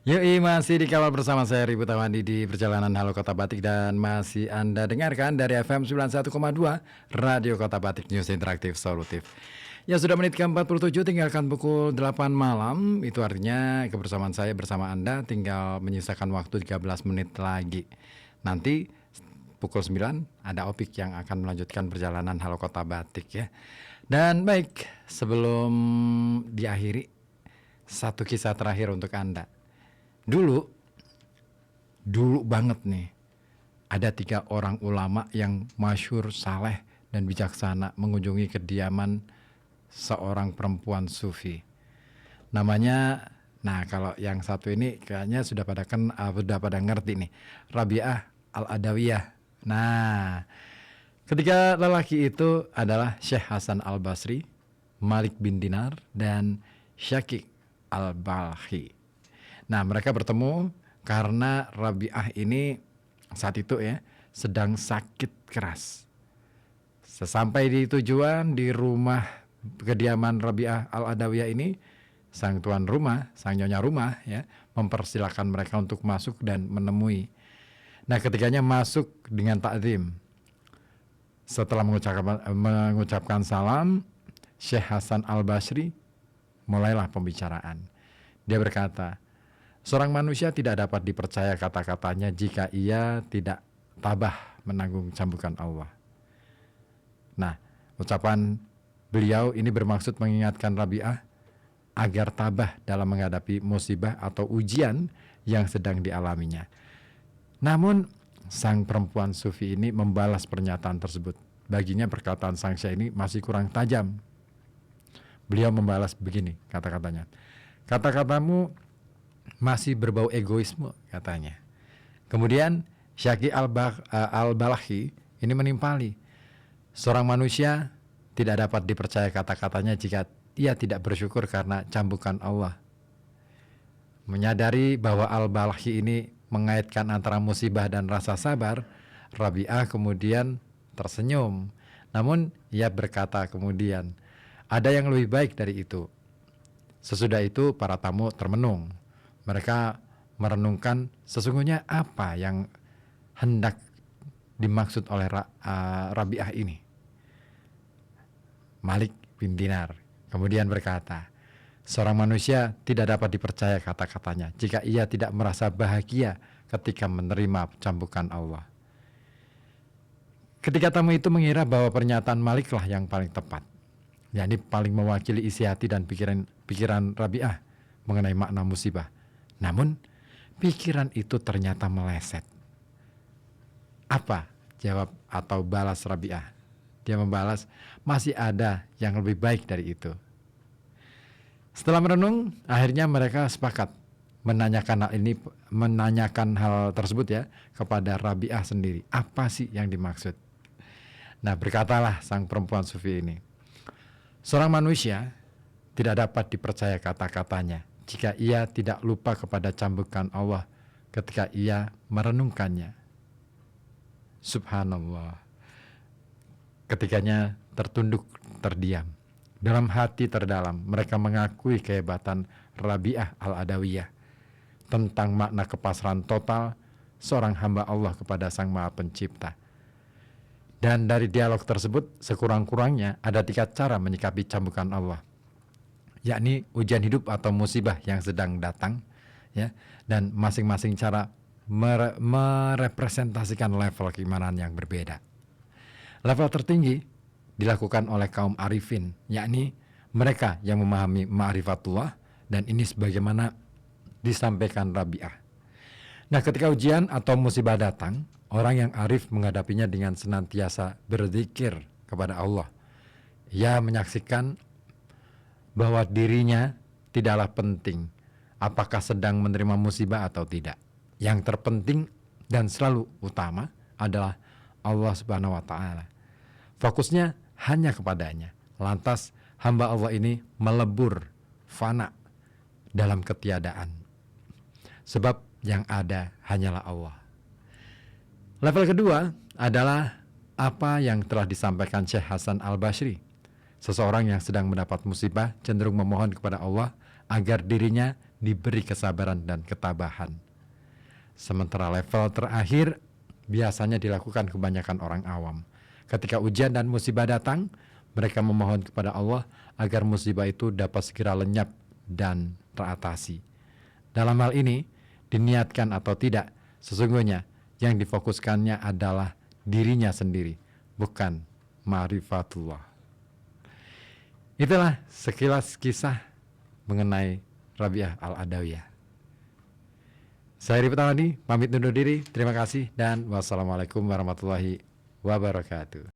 Yoi, masih dikawal bersama saya Ribu Tawandi di perjalanan Halo Kota Batik. Dan masih Anda dengarkan dari FM 91,2 Radio Kota Batik, News Interaktif Solutif. Ya, sudah menit ke-47, tinggalkan pukul 8 malam. Itu artinya kebersamaan saya bersama Anda tinggal menyisakan waktu 13 menit lagi. Nanti pukul 9 ada Opik yang akan melanjutkan perjalanan Halo Kota Batik ya. Dan baik, sebelum diakhiri, satu kisah terakhir untuk Anda. Dulu banget nih, ada 3 orang ulama yang masyhur, saleh, dan bijaksana mengunjungi kediaman seorang perempuan sufi. Namanya, nah kalau yang satu ini kayaknya sudah pada ngerti nih, Rabi'ah Al-Adawiyah. Nah, ketiga lelaki itu adalah Syekh Hasan Al-Basri, Malik bin Dinar, dan Syaqiq Al-Balkhi. Nah, mereka bertemu karena Rabi'ah ini saat itu ya sedang sakit keras. Sesampai di tujuan, di rumah kediaman Rabi'ah Al-Adawiyah ini, sang tuan rumah, sang nyonya rumah ya, mempersilahkan mereka untuk masuk dan menemui. Nah, ketiganya masuk dengan takzim. Setelah mengucapkan salam, Syekh Hasan Al-Basri mulailah pembicaraan. Dia berkata, seorang manusia tidak dapat dipercaya kata-katanya jika ia tidak tabah menanggung cambukan Allah. Nah, ucapan beliau ini bermaksud mengingatkan Rabi'ah agar tabah dalam menghadapi musibah atau ujian yang sedang dialaminya. Namun, sang perempuan sufi ini membalas pernyataan tersebut. Baginya perkataan sang syekh ini masih kurang tajam. Beliau membalas begini kata-katanya. Kata-katamu masih berbau egoisme, katanya. Kemudian Syaqiq Al-Balkhi ini menimpali, seorang manusia tidak dapat dipercaya kata-katanya jika ia tidak bersyukur karena cambukan Allah. Menyadari bahwa Al-Balkhi ini mengaitkan antara musibah dan rasa sabar, Rabi'ah kemudian tersenyum. Namun ia berkata kemudian, ada yang lebih baik dari itu. Sesudah itu para tamu termenung. Mereka merenungkan sesungguhnya apa yang hendak dimaksud oleh Rabi'ah ini. Malik bin Dinar kemudian berkata, seorang manusia tidak dapat dipercaya kata-katanya jika ia tidak merasa bahagia ketika menerima cambukan Allah. Ketika tamu itu mengira bahwa pernyataan Maliklah yang paling tepat, yakni paling mewakili isi hati dan pikiran Rabi'ah mengenai makna musibah. Namun, pikiran itu ternyata meleset. Apa jawab atau balas Rabi'ah? Dia membalas, masih ada yang lebih baik dari itu. Setelah merenung, akhirnya mereka sepakat menanyakan hal tersebut ya kepada Rabi'ah sendiri. Apa sih yang dimaksud? Nah, berkatalah sang perempuan sufi ini, seorang manusia tidak dapat dipercaya kata-katanya jika ia tidak lupa kepada cambukan Allah ketika ia merenungkannya. Subhanallah. Ketiganya tertunduk terdiam. Dalam hati terdalam mereka mengakui kehebatan Rabi'ah Al-Adawiyah tentang makna kepasrahan total seorang hamba Allah kepada Sang Maha Pencipta. Dan dari dialog tersebut sekurang-kurangnya ada 3 cara menyikapi cambukan Allah, yakni ujian hidup atau musibah yang sedang datang ya, dan masing-masing cara merepresentasikan level keimanan yang berbeda. Level tertinggi dilakukan oleh kaum arifin, yakni mereka yang memahami ma'rifatullah, dan ini sebagaimana disampaikan Rabi'ah. Nah, ketika ujian atau musibah datang, orang yang arif menghadapinya dengan senantiasa berzikir kepada Allah. Ia menyaksikan bahwa dirinya tidaklah penting apakah sedang menerima musibah atau tidak. Yang terpenting dan selalu utama adalah Allah Subhanahu wa Ta'ala. Fokusnya hanya kepadanya. Lantas hamba Allah ini melebur, fana dalam ketiadaan. Sebab yang ada hanyalah Allah. Level kedua adalah apa yang telah disampaikan Syekh Hasan Al-Basri. Seseorang yang sedang mendapat musibah cenderung memohon kepada Allah agar dirinya diberi kesabaran dan ketabahan. Sementara level terakhir biasanya dilakukan kebanyakan orang awam. Ketika ujian dan musibah datang, mereka memohon kepada Allah agar musibah itu dapat segera lenyap dan teratasi. Dalam hal ini, diniatkan atau tidak, sesungguhnya yang difokuskannya adalah dirinya sendiri, bukan ma'rifatullah. Itulah sekilas kisah mengenai Rabi'ah Al-Adawiyah. Saya Rifat Amandi, pamit undur diri. Terima kasih dan wassalamualaikum warahmatullahi wabarakatuh.